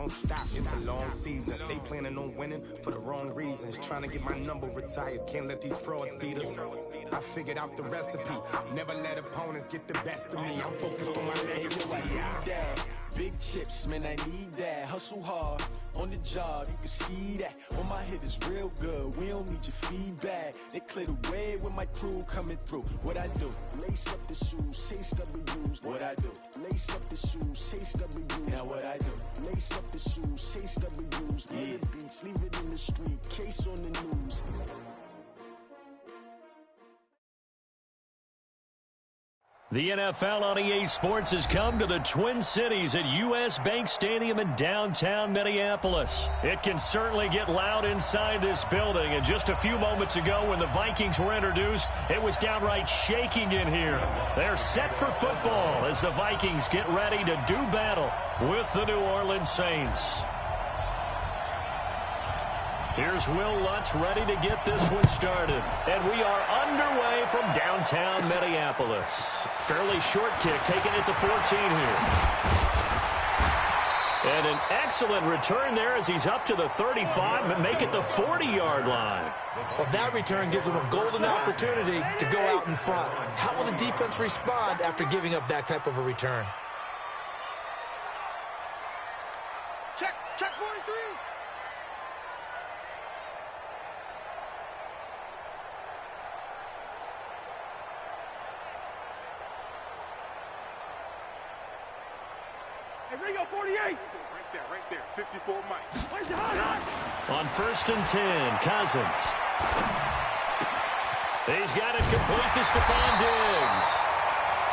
don't stop, it's a long season. They planning on winning for the wrong reasons. Trying to get my number retired, can't let these frauds beat us. I figured out the recipe, never let opponents get the best of me. I'm focused on my legacy. Big chips, man, I need that. Hustle hard on the job, you can see that. On my head is real good, we don't need your feedback. They clear the way with my crew coming through. What I do? Lace up the shoes, chase W's. What I do? Lace up the shoes, chase W's. Now what I do? Lace up the shoes, chase W's. Yeah. The beats, leave it in the street, case on the news. The NFL on EA Sports has come to the Twin Cities at U.S. Bank Stadium in downtown Minneapolis. It can certainly get loud inside this building, and just a few moments ago when the Vikings were introduced, it was downright shaking in here. They're set for football as the Vikings get ready to do battle with the New Orleans Saints. Here's Will Lutz ready to get this one started. And we are underway from downtown Minneapolis. Fairly short kick, taking it to 14 here. And an excellent return there as he's up to the 35 and make it the 40-yard line. Well, that return gives them a golden opportunity to go out in front. How will the defense respond after giving up that type of a return? Check 43. Hey, Ringo, 48. Right there. 54 Mike. On 1st and 10, Cousins. He's got it complete to Stephon Diggs.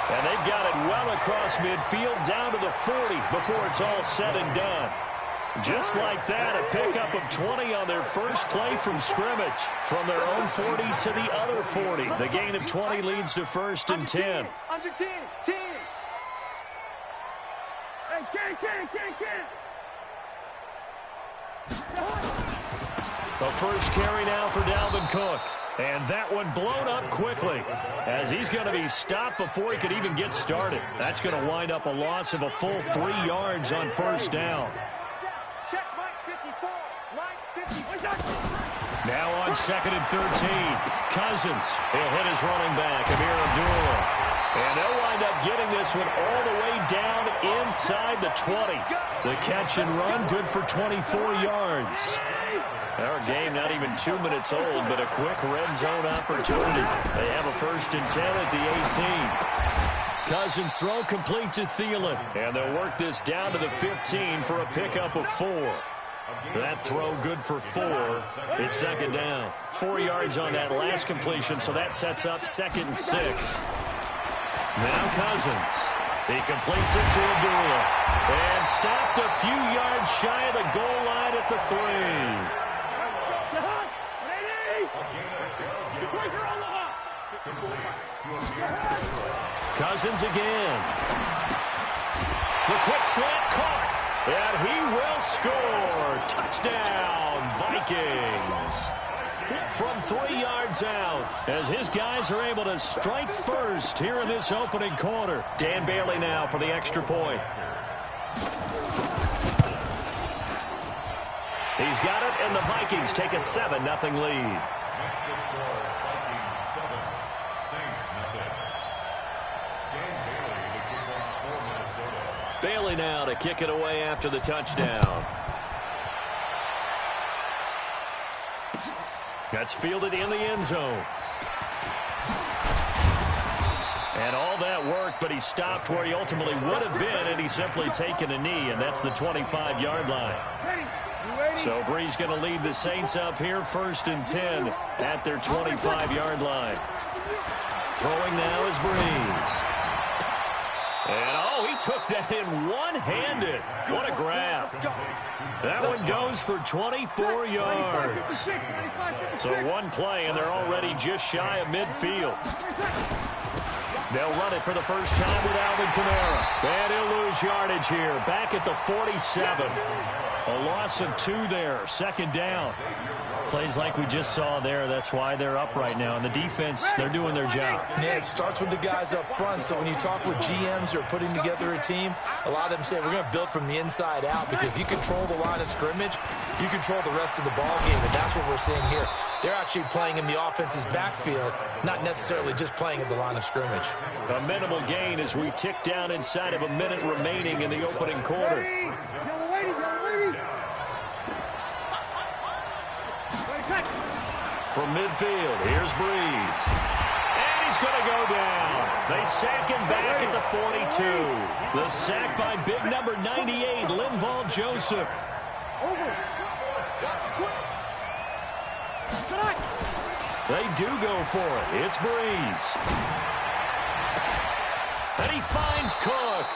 And they've got it well across midfield down to the 40 before it's all said and done. Just like that, a pickup of 20 on their first play from scrimmage. From their own 40 to the other 40. The gain of 20 leads to 1st and 10. Under 10. Hey, can. The first carry now for Dalvin Cook. And that one blown up quickly as he's going to be stopped before he could even get started. That's going to wind up a loss of a full 3 yards on 1st down. Check Mike 54. Mike 50. Now on 2nd and 13, Cousins. He'll hit his running back, Amir Abdullah. And they'll wind up getting this one all the way down inside the 20. The catch and run, good for 24 yards. Our game not even 2 minutes old, but a quick red zone opportunity. They have a 1st and 10 at the 18. Cousins throw complete to Thielen. And they'll work this down to the 15 for a pickup of 4. That throw good for 4. It's 2nd down. 4 yards on that last completion, so that sets up 2nd and 6. Now Cousins. He completes it to Abdullah. And stopped a few yards shy of the goal line at the 3. Cousins again. The quick slant caught. And he will score. Touchdown, Vikings. From 3 yards out, as his guys are able to strike first here in this opening quarter. Dan Bailey now for the extra point. He's got it, and the Vikings take a 7-0 lead. Bailey now to kick it away after the touchdown. That's fielded in the end zone. And all that work, but he stopped where he ultimately would have been, and he's simply taken a knee, and that's the 25-yard line. So Bree's going to lead the Saints up here, 1st and 10 at their 25-yard line. Throwing now is Breeze. And, oh, he took that in one-handed. What a grab. That one goes for 24 yards. So one play, and they're already just shy of midfield. They'll run it for the first time with Alvin Kamara. And he'll lose yardage here, back at the 47. A loss of 2 there, 2nd down. Plays like we just saw there, that's why they're up right now. And the defense, they're doing their job. Yeah, it starts with the guys up front. So when you talk with GMs who are putting together a team, a lot of them say we're going to build from the inside out, because if you control the line of scrimmage, you control the rest of the ball game, and that's what we're seeing here. They're actually playing in the offense's backfield, not necessarily just playing at the line of scrimmage. A minimal gain as we tick down inside of a minute remaining in the opening quarter. From midfield, here's Breeze. And he's going to go down. They sack him back at the 42. The sack by big number 98, Linval Joseph. They do go for it. It's Breeze. And he finds Cook.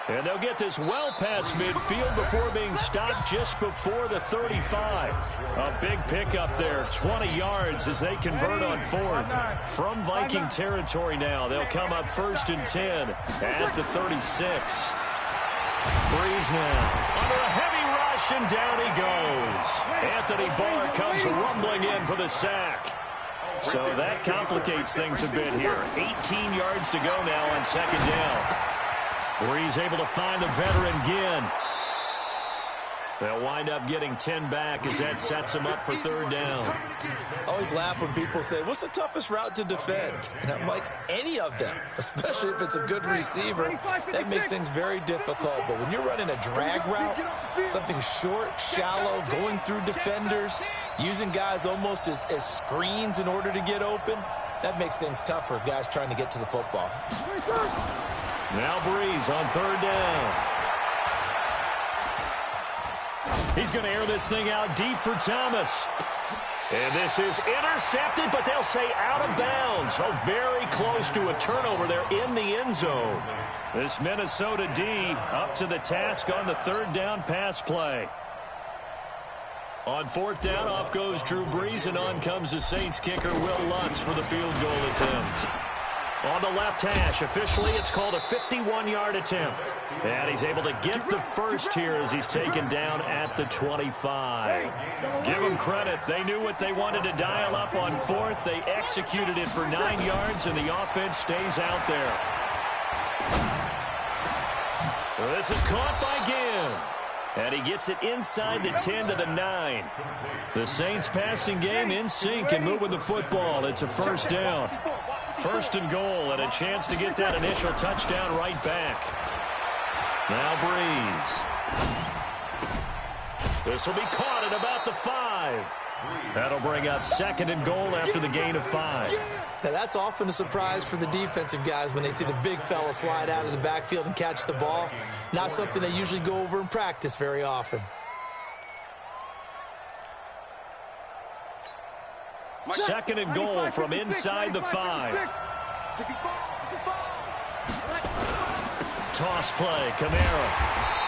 And they'll get this well past midfield before being stopped just before the 35. A big pickup there, 20 yards as they convert on 4th. From Viking territory now, they'll come up 1st and 10 at the 36. Breeze now under a heavy rush, and down he goes. Anthony Barr comes rumbling in for the sack. So that complicates things a bit here. 18 yards to go now on 2nd down. Breeze able to find the veteran Ginn. They'll wind up getting 10 back as that sets them up for 3rd down. I always laugh when people say, what's the toughest route to defend? And I'm like, any of them, especially if it's a good receiver. That makes things very difficult. But when you're running a drag route, something short, shallow, going through defenders, using guys almost as screens in order to get open, that makes things tough for guys trying to get to the football. Now Breeze on 3rd down. He's going to air this thing out deep for Thomas. And this is intercepted, but they'll say out of bounds. Oh, very close to a turnover there in the end zone. This Minnesota D up to the task on the 3rd down pass play. On 4th down, off goes Drew Brees, and on comes the Saints kicker Will Lutz for the field goal attempt. On the left hash, officially it's called a 51-yard attempt. And he's able to get the first here as he's taken down at the 25. Give them credit. They knew what they wanted to dial up on 4th. They executed it for 9 yards, and the offense stays out there. This is caught by Ginn. And he gets it inside the 10 to the 9. The Saints passing game in sync and moving the football. It's a 1st down. 1st and goal, and a chance to get that initial touchdown right back. Now Breeze. This will be caught at about the 5. That'll bring up 2nd and goal after the gain of 5. Now, that's often a surprise for the defensive guys when they see the big fella slide out of the backfield and catch the ball. Not something they usually go over in practice very often. Second and goal from inside the 5. Toss play, Kamara.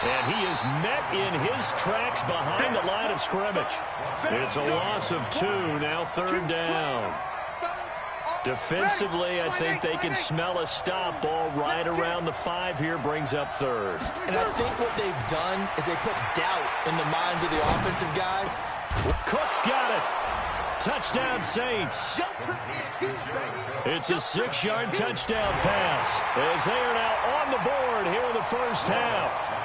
And he is met in his tracks behind the line of scrimmage. It's a loss of 2, now 3rd down. Defensively, I think they can smell a stop. Ball right around the 5 here, brings up 3rd. And I think what they've done is they put doubt in the minds of the offensive guys. Cook's got it. Touchdown, Saints. It's a 6-yard touchdown pass as they are now on the board here in the 1st half.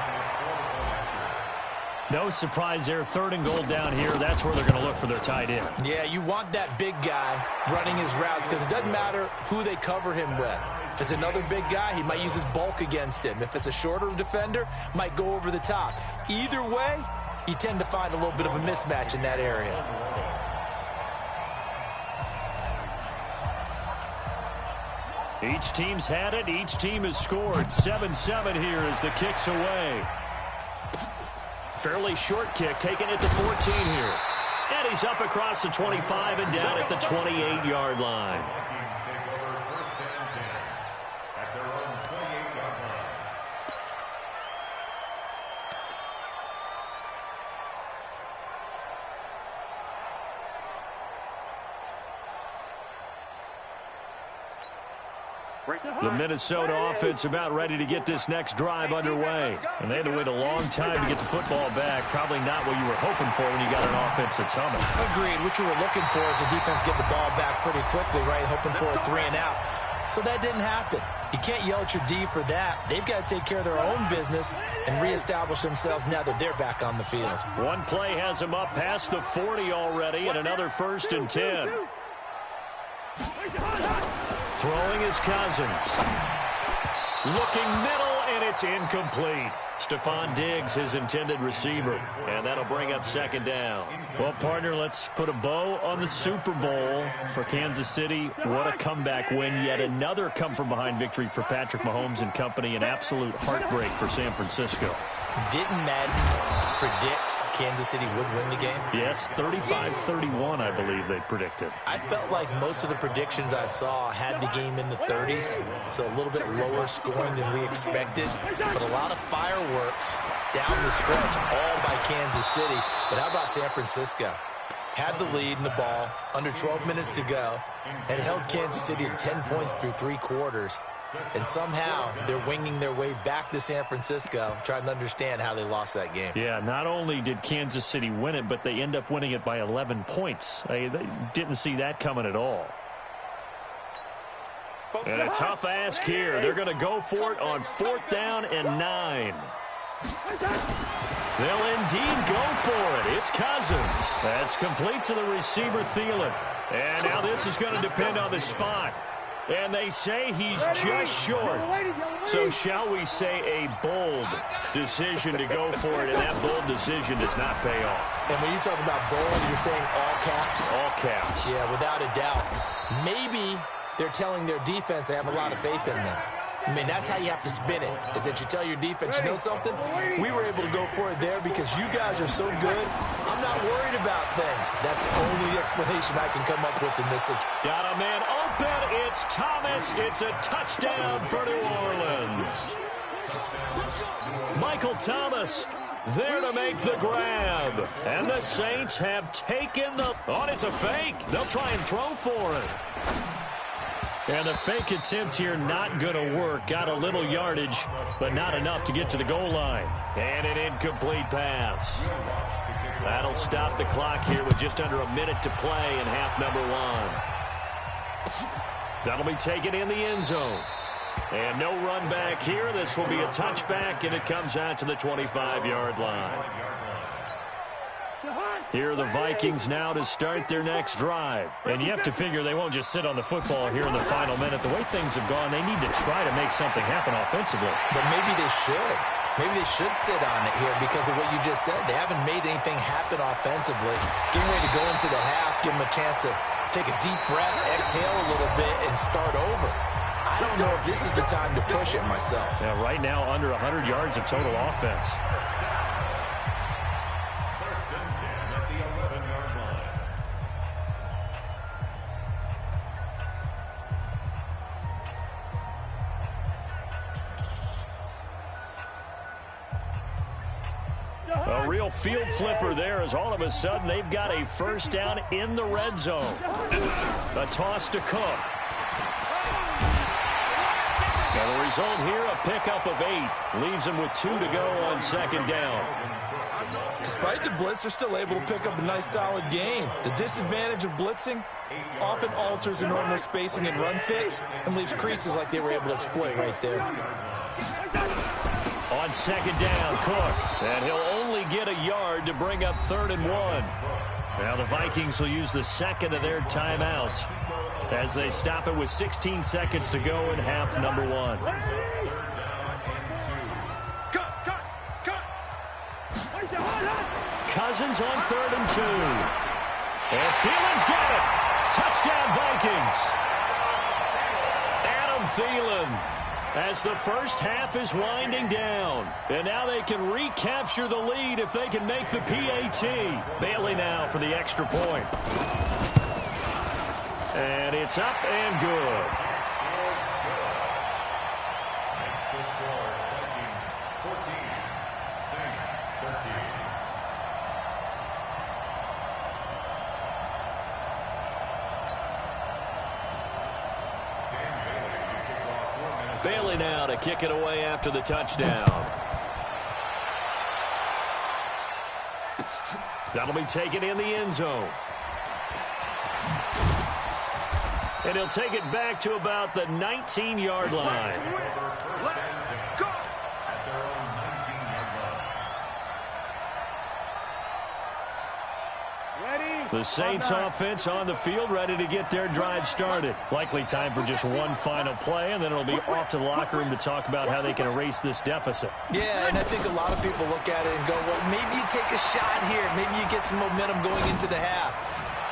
No surprise there. 3rd and goal down here. That's where they're going to look for their tight end. Yeah, you want that big guy running his routes because it doesn't matter who they cover him with. If it's another big guy, he might use his bulk against him. If it's a shorter defender, might go over the top. Either way, you tend to find a little bit of a mismatch in that area. Each team's had it. Each team has scored. 7-7 here as the kick's away. Fairly short kick, taking it to 14 here. And he's up across the 25 and down at the 28-yard line. The Minnesota offense about ready to get this next drive underway. And they had to wait a long time to get the football back. Probably not what you were hoping for when you got an offense that's humming. Agreed. What you were looking for is the defense get the ball back pretty quickly, right? Hoping for a 3 and out. So that didn't happen. You can't yell at your D for that. They've got to take care of their own business and reestablish themselves now that they're back on the field. One play has them up past the 40 already, and another 1st and 10. Throwing is Cousins. Looking middle, and it's incomplete. Stephon Diggs, his intended receiver. And that'll bring up 2nd down. Well, partner, let's put a bow on the Super Bowl for Kansas City. What a comeback win. Yet another come-from-behind victory for Patrick Mahomes and company. An absolute heartbreak for San Francisco. Didn't Madden predict Kansas City would win the game? Yes, 35-31, I believe they predicted. I felt like most of the predictions I saw had the game in the 30s, so a little bit lower scoring than we expected, but a lot of fireworks down the stretch, all by Kansas City. But how about San Francisco? Had the lead in the ball, under 12 minutes to go, and held Kansas City to 10 points through 3 quarters. And somehow they're winging their way back to San Francisco, trying to understand how they lost that game. Yeah, not only did Kansas City win it, but they end up winning it by 11 points. They didn't see that coming at all. And a tough ask here. They're going to go for it on 4th down and 9. They'll indeed go for it. It's Cousins. That's complete to the receiver, Thielen. And now this is going to depend on the spot. And they say he's just short. So shall we say a bold decision to go for it, and that bold decision does not pay off. And when you talk about bold, you're saying all caps? All caps. Yeah, without a doubt. Maybe they're telling their defense they have a lot of faith in them. I mean, that's how you have to spin it, is that you tell your defense, you know something? We were able to go for it there because you guys are so good. I'm not worried about things. That's the only explanation I can come up with in this situation. Got a man open. It's Thomas. It's a touchdown for New Orleans. Michael Thomas there to make the grab. And the Saints have taken the... Oh, it's a fake. They'll try and throw for it. And the fake attempt here not going to work. Got a little yardage, but not enough to get to the goal line. And an incomplete pass. That'll stop the clock here with just under a minute to play in half number 1. That'll be taken in the end zone. And no run back here. This will be a touchback, and it comes out to the 25-yard line. Here are the Vikings now to start their next drive. And you have to figure they won't just sit on the football here in the final minute. The way things have gone, they need to try to make something happen offensively. But maybe they should. Maybe they should sit on it here because of what you just said. They haven't made anything happen offensively. Getting ready to go into the half, give them a chance to take a deep breath, exhale a little bit, and start over. I don't know if this is the time to push it myself. Yeah, right now under 100 yards of total offense. A real field flipper there as all of a sudden they've got a 1st down in the red zone. A toss to Cook. Now the result here, a pickup of 8. Leaves them with 2 to go on 2nd down. Despite the blitz, they're still able to pick up a nice solid gain. The disadvantage of blitzing often alters the normal spacing and run fits and leaves creases like they were able to exploit right there. On 2nd down, Cook. And he'll only get a yard to bring up 3rd and 1. Now the Vikings will use the 2nd of their timeouts as they stop it with 16 seconds to go in half number 1. Cousins on 3rd and 2. And Thielen's got it. Touchdown Vikings. Adam Thielen. As the first half is winding down. And now they can recapture the lead if they can make the PAT. Bailey now for the extra point. And it's up and good. Bailey now to kick it away after the touchdown. That'll be taken in the end zone. And he'll take it back to about the 19-yard line. The Saints offense on the field, ready to get their drive started. Likely time for just one final play, and then it'll be off to the locker room to talk about how they can erase this deficit. Yeah, and I think a lot of people look at it and go, well, maybe you take a shot here. Maybe you get some momentum going into the half.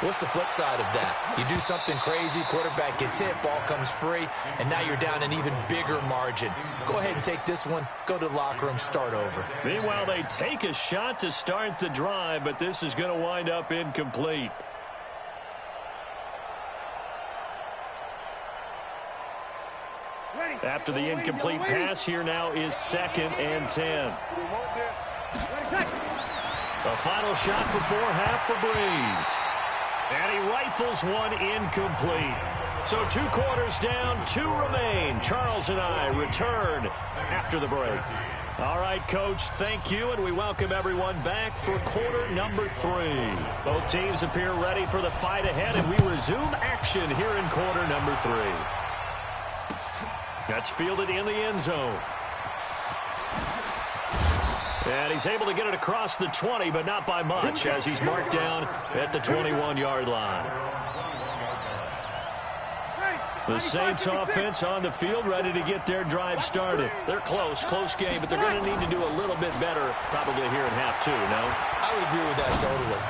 What's the flip side of that? You do something crazy, quarterback gets hit, ball comes free, and now you're down an even bigger margin. Go ahead and take this one, go to the locker room, start over. Meanwhile, they take a shot to start the drive, but this is going to wind up incomplete. After the incomplete pass, here now is 2nd and 10. A final shot before half for Breeze. And he rifles one incomplete. So 2 quarters down, 2 remain. Charles and I return after the break. All right, Coach, thank you, and we welcome everyone back for quarter number 3. Both teams appear ready for the fight ahead, and we resume action here in quarter number 3. That's fielded in the end zone. And he's able to get it across the 20, but not by much, as he's marked down at the 21-yard line. The Saints offense on the field, ready to get their drive started. They're close game, but they're going to need to do a little bit better probably here in half 2, no? I would agree with that totally.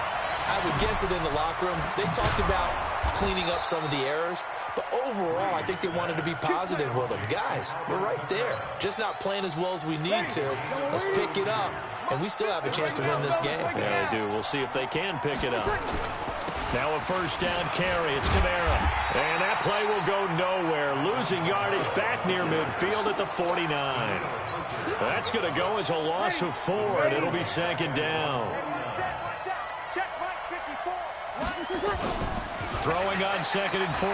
I would guess it in the locker room. They talked about cleaning up some of the errors, but overall, I think they wanted to be positive with them. Guys, we're right there. Just not playing as well as we need to. Let's pick it up, and we still have a chance to win this game. Yeah, they do. We'll see if they can pick it up. Now a first down carry. It's Kamara. And that play will go nowhere. Losing yardage back near midfield at the 49. That's going to go as a loss of 4, and it'll be 2nd down. Throwing on 2nd and 14.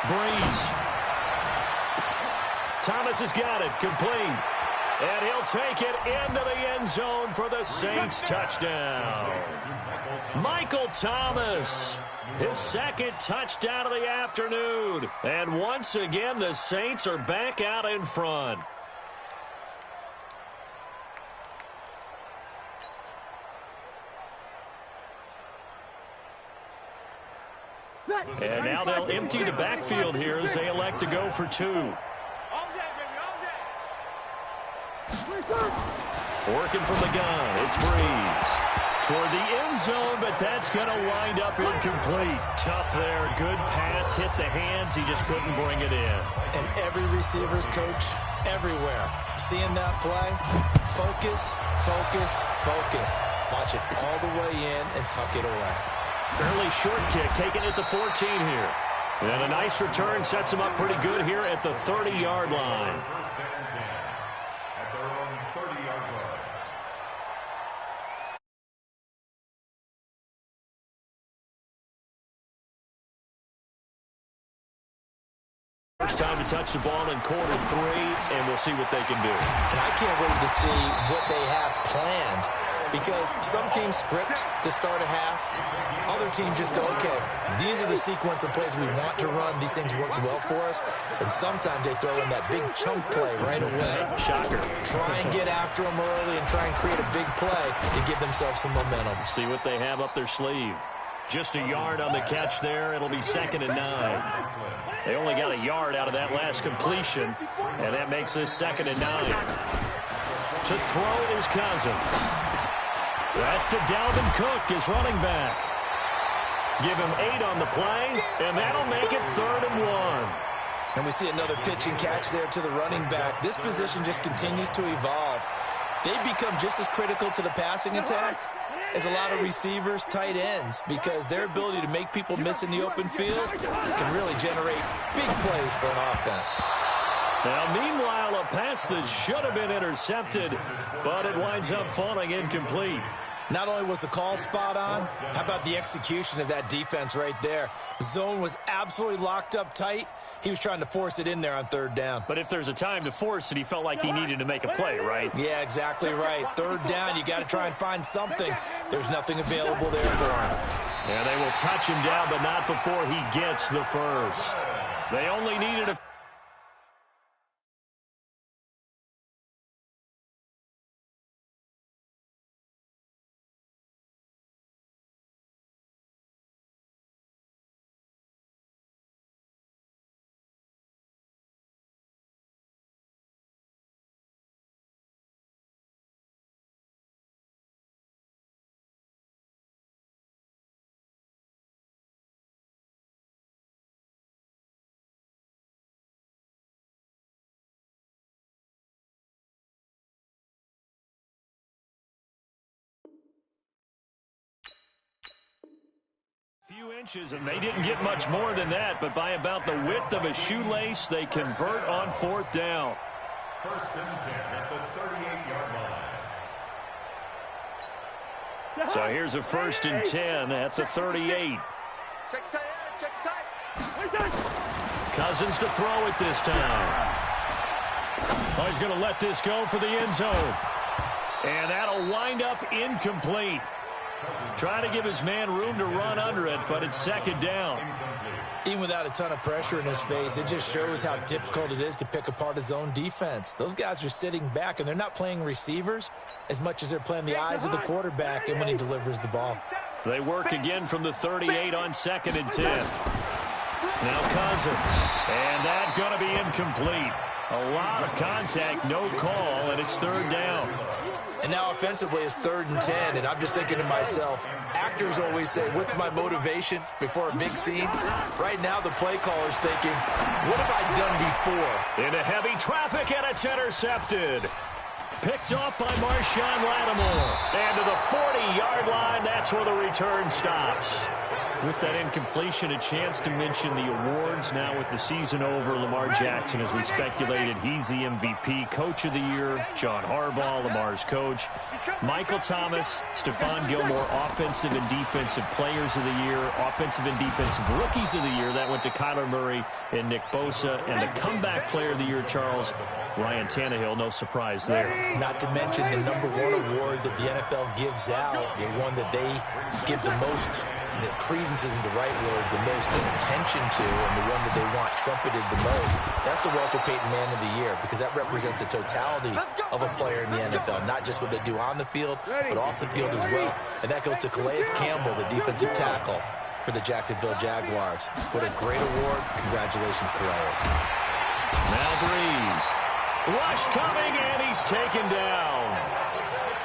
Breeze. Thomas has got it. Complete. And he'll take it into the end zone for the Saints touchdown. Michael Thomas, his 2nd touchdown of the afternoon. And once again, the Saints are back out in front. And now they'll empty the backfield here as they elect to go for 2. Working from the gun, it's Breeze. Toward the end zone, but that's going to wind up incomplete. Tough there, good pass, hit the hands, he just couldn't bring it in. And every receiver's coach, everywhere, seeing that play, focus, focus, focus. Watch it all the way in and tuck it away. Fairly short kick, taken at the 14 here. And a nice return sets him up pretty good here at the 30-yard line. First time to touch the ball in quarter 3, and we'll see what they can do. And I can't wait to see what they have planned, because some teams script to start a half. Other teams just go, okay, these are the sequence of plays we want to run. These things worked well for us. And sometimes they throw in that big chunk play right away. Shocker. Try and get after them early and try and create a big play to give themselves some momentum. See what they have up their sleeve. Just a yard on the catch there. It'll be 2nd and 9. They only got a yard out of that last completion, and that makes this 2nd and 9. To throw is Cousins. That's to Dalvin Cook, his running back. Give him 8 on the play, and that'll make it 3rd and 1. And we see another pitch and catch there to the running back. This position just continues to evolve. They become just as critical to the passing attack as a lot of receivers, tight ends, because their ability to make people miss in the open field can really generate big plays for an offense. Now, meanwhile, a pass that should have been intercepted, but it winds up falling incomplete. Not only was the call spot on, how about the execution of that defense right there? Zone was absolutely locked up tight, He was trying to force it in there on third down. But if there's a time to force it, he felt like he needed to make a play, right? Yeah, exactly right. Third down, you got to try and find something. There's nothing available there for him. Yeah, they will touch him down, but not before he gets the first. They only needed a... Few inches, and they didn't get much more than that, but by about the width of a shoelace, they convert on fourth down. First and 10 at the 38-yard line. So here's a first and 10 at the 38. Cousins to throw it this time. Oh, he's going to let this go for the end zone. And that'll wind up incomplete. Trying to give his man room to run under it, but it's second down. Even without a ton of pressure in his face, it just shows how difficult it is to pick apart his own defense. Those guys are sitting back, and they're not playing receivers as much as they're playing the eyes of the quarterback and when he delivers the ball. They work again from the 38 on second and 10. Now Cousins, and that's going to be incomplete. A lot of contact, no call, and it's third down. And now offensively it's third and 10, and I'm just thinking to myself, actors always say, what's my motivation before a big scene? Right now the play caller's thinking, what have I done before? Into heavy traffic, and it's intercepted. Picked off by Marshawn Lattimore. And to the 40-yard line, that's where the return stops. With that incompletion, a chance to mention the awards. Now with the season over, Lamar Jackson, as we speculated, he's the MVP. Coach of the Year, John Harbaugh, Lamar's coach. Michael Thomas, Stephon Gilmore, Offensive and Defensive Players of the Year. Offensive and Defensive Rookies of the Year. That went to Kyler Murray and Nick Bosa. And the Comeback Player of the Year, Charles, Ryan Tannehill. No surprise there. Not to mention the #1 award that the NFL gives out, the one that they give the most, the credence isn't the right word, the most attention to, and the one that they want trumpeted the most. That's the Walter Payton Man of the Year, because that represents the totality of a player in the NFL, not just what they do on the field, but off the field as well. And that goes to Calais Campbell, the defensive tackle for the Jacksonville Jaguars. What a great award. Congratulations, Calais. Now Breeze. Rush coming, and he's taken down.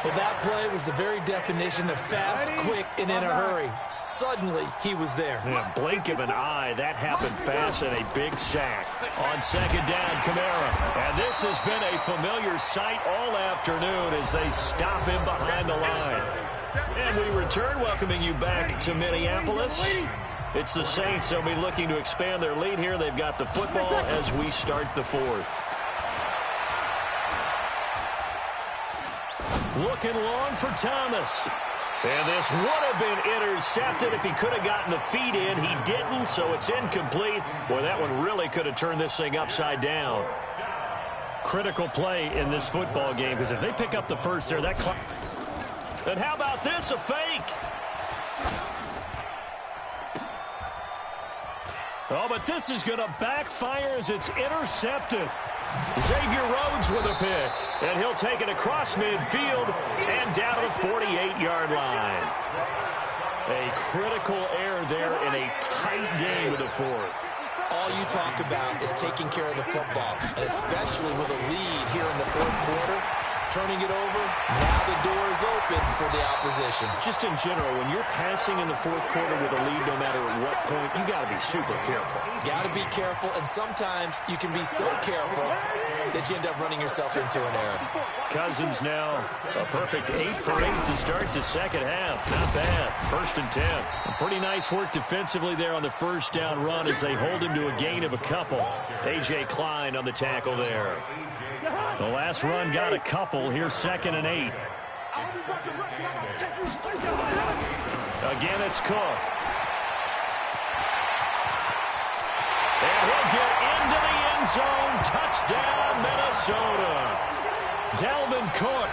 Well, that play was the very definition of fast, quick, and in a hurry. Suddenly, he was there. Yeah, blink of an eye. That happened fast, and a big sack. On second down, Kamara. And this has been a familiar sight all afternoon as they stop him behind the line. And we return, welcoming you back to Minneapolis. It's the Saints. They'll be looking to expand their lead here. They've got the football as we start the fourth. Looking long for Thomas. And this would have been intercepted if he could have gotten the feet in. He didn't, so it's incomplete. Boy, that one really could have turned this thing upside down. Critical play in this football game, because if they pick up the first there, that clock. And how about this, a fake? Oh, but this is going to backfire as it's intercepted. Xavier Rhodes with a pick, and he'll take it across midfield and down to the 48-yard line. A critical error there in a tight game with the fourth. All you talk about is taking care of the football, and especially with a lead here in the fourth quarter, turning it over, now the door is open for the opposition. Just in general, when you're passing in the fourth quarter with a lead, no matter at what point, you got to be super careful. Got to be careful, and sometimes you can be so careful that you end up running yourself into an error. Cousins now a perfect 8 for 8 to start the second half. Not bad. First and 10. Pretty nice work defensively there on the first down run as they hold him to a gain of a couple. A.J. Klein on the tackle there. The last run got a couple. Here's second and 8. Again, it's Cook. And he'll get zone. Touchdown, Minnesota. Dalvin Cook,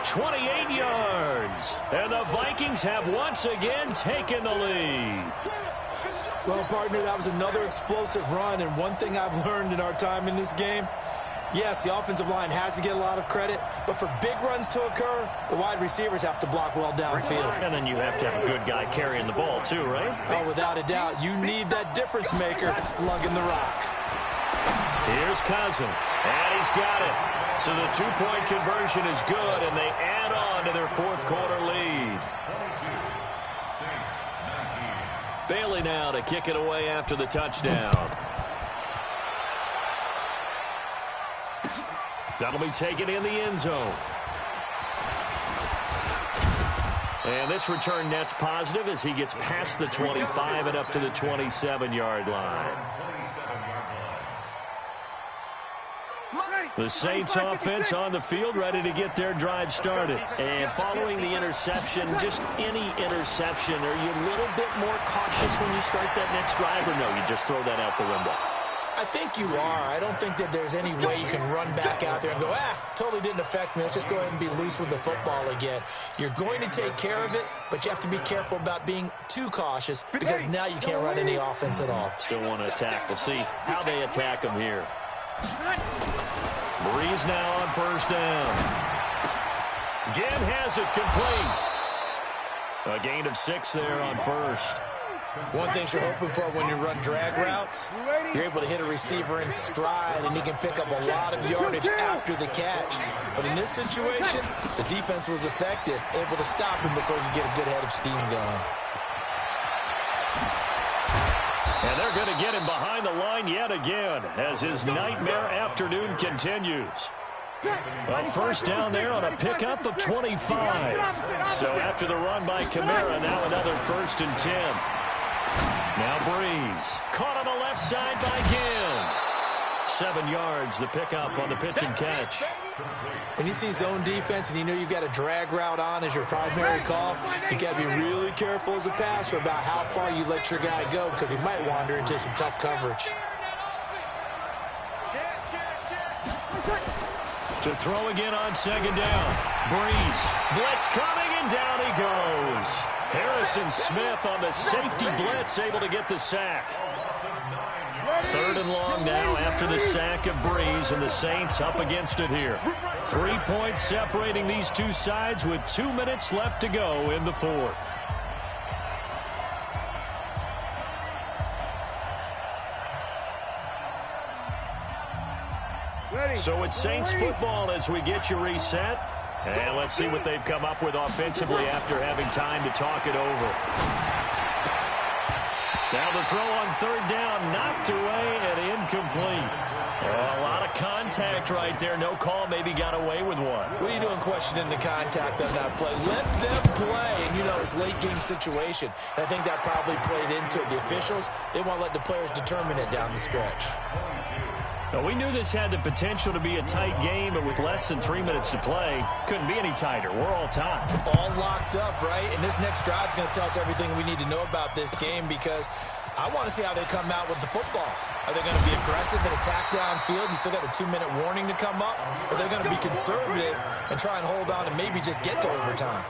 28 yards. And the Vikings have once again taken the lead. Well, partner, that was another explosive run, and one thing I've learned in our time in this game, yes, the offensive line has to get a lot of credit, but for big runs to occur, the wide receivers have to block well downfield. And then you have to have a good guy carrying the ball too, right? Oh, without a doubt. You need that difference maker lugging the rock. Here's Cousins, and he's got it. So the two-point conversion is good, and they add on to their fourth quarter lead. Bailey now to kick it away after the touchdown. That'll be taken in the end zone. And this return net's positive as he gets past the 25 and up to the 27-yard line. The Saints offense on the field, ready to get their drive started. And following the interception, just any interception, are you a little bit more cautious when you start that next drive, or no, you just throw that out the window? I think you are. I don't think that there's any way you can run back out there and go, totally didn't affect me. Let's just go ahead and be loose with the football again. You're going to take care of it, but you have to be careful about being too cautious because now you can't run any offense at all. Still want to attack. We'll see how they attack them here. Breeze now on first down. Again has it complete. A gain of 6 there on first. One thing you're hoping for when you run drag routes, you're able to hit a receiver in stride, and he can pick up a lot of yardage after the catch. But in this situation, the defense was effective, able to stop him before he could get a good head of steam going. And they're going to get him behind the line yet again as his nightmare afternoon continues. A first down there on a pickup of 25. So after the run by Kamara, now another 1st and 10. Now Breeze. Caught on the left side by Ginn. 7 yards, the pickup on the pitch and catch. When you see zone defense and you know you've got a drag route on as your primary call, you got to be really careful as a passer about how far you let your guy go because he might wander into some tough coverage. To throw again on 2nd down. Breeze. Blitz coming, and down he goes. Harrison Smith on the safety blitz, able to get the sack. 3rd and long now after the sack of Breeze, and the Saints up against it here. 3 points separating these two sides with 2 minutes left to go in the 4th. So it's Saints football as we get you reset. And let's see what they've come up with offensively after having time to talk it over. Now the throw on 3rd down, knocked away and incomplete. A lot of contact right there. No call, maybe got away with one. What are you doing questioning the contact on that play? Let them play. And, you know, it's late game situation. And I think that probably played into it. The officials, they want to let the players determine it down the stretch. Now, we knew this had the potential to be a tight game, but with less than 3 minutes to play, couldn't be any tighter. We're all tied. All locked up, right? And this next drive is going to tell us everything we need to know about this game because I want to see how they come out with the football. Are they going to be aggressive and attack downfield? You still got the 2-minute warning to come up? Or are they going to be conservative and try and hold on and maybe just get to overtime?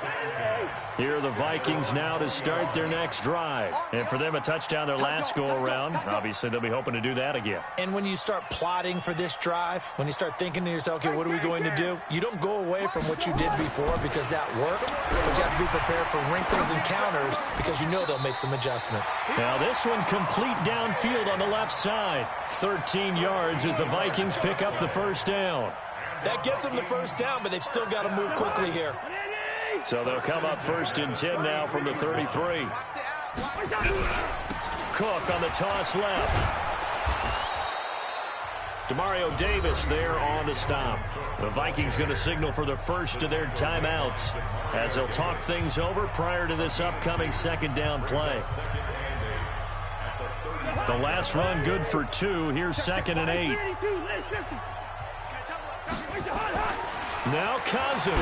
Here are the Vikings now to start their next drive. And for them, a touchdown their last go-around. Obviously, they'll be hoping to do that again. And when you start plotting for this drive, when you start thinking to yourself, okay, what are we going to do? You don't go away from what you did before because that worked, but you have to be prepared for wrinkles and counters because you know they'll make some adjustments. Now this one complete downfield on the left side. 13 yards as the Vikings pick up the first down. That gets them the first down, but they've still got to move quickly here. So they'll come up 1st and 10 now from the 33. Cook on the toss left. Demario Davis there on the stop. The Vikings going to signal for the first of their timeouts as they'll talk things over prior to this upcoming 2nd down play. The last run good for 2. Here's 2nd and 8. Now Cousins.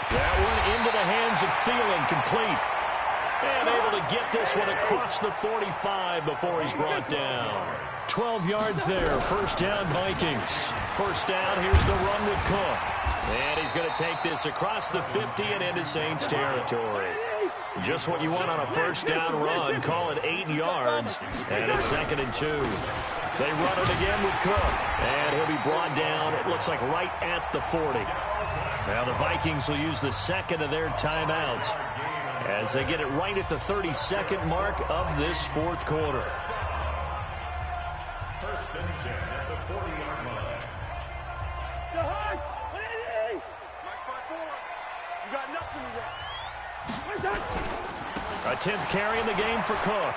That one into the hands of Thielen, complete. And able to get this one across the 45 before he's brought down. 12 yards there. First down, Vikings. First down, here's the run with Cook. And he's going to take this across the 50 and into Saints territory. Just what you want on a first down run. Call it 8 yards. And it's 2nd and 2. They run it again with Cook. And he'll be brought down, it looks like right at the 40. Now the Vikings will use the second of their timeouts as they get it right at the 32nd mark of this fourth quarter. First and 10 at the 40-yard line. You got nothing to run. A 10th carry in the game for Cook.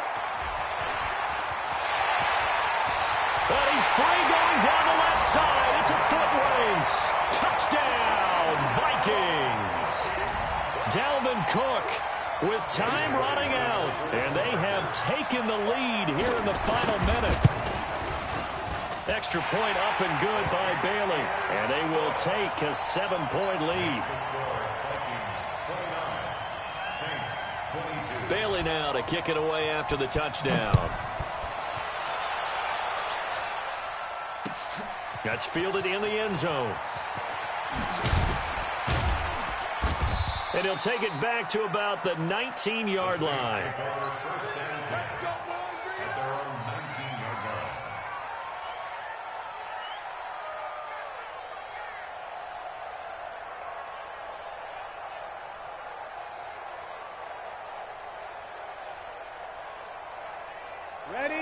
But he's free going down the left side. It's a foot race. Touchdown, Vikings. Dalvin Cook with time running out. And they have taken the lead here in the final minute. Extra point up and good by Bailey. And they will take a 7-point lead. Bailey now to kick it away after the touchdown. That's fielded in the end zone. And he'll take it back to about the 19-yard line.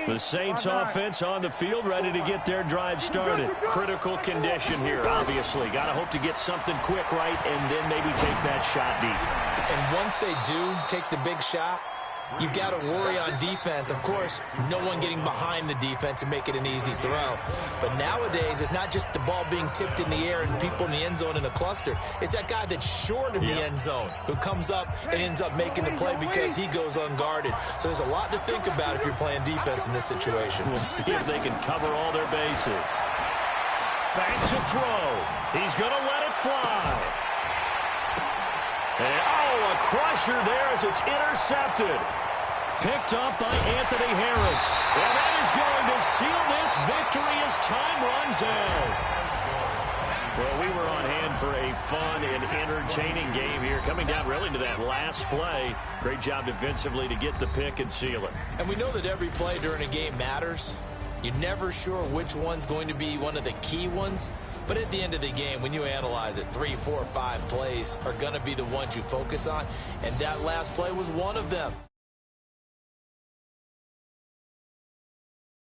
The Saints offense on the field, ready to get their drive started. Critical condition here, obviously. Got to hope to get something quick right and then maybe take that shot deep. And once they do take the big shot, you've got to worry on defense. Of course, no one getting behind the defense and make it an easy throw. But nowadays, it's not just the ball being tipped in the air and people in the end zone in a cluster. It's that guy that's short of the end zone who comes up and ends up making the play because he goes unguarded. So there's a lot to think about if you're playing defense in this situation. We'll see if they can cover all their bases. Back to throw. He's going to let it fly. And, oh, a crusher there as it's intercepted. Picked up by Anthony Harris. And that is going to seal this victory as time runs out. Well, we were on hand for a fun and entertaining game here. Coming down really to that last play. Great job defensively to get the pick and seal it. And we know that every play during a game matters. You're never sure which one's going to be one of the key ones. But at the end of the game, when you analyze it, 3, 4, 5 plays are going to be the ones you focus on. And that last play was one of them.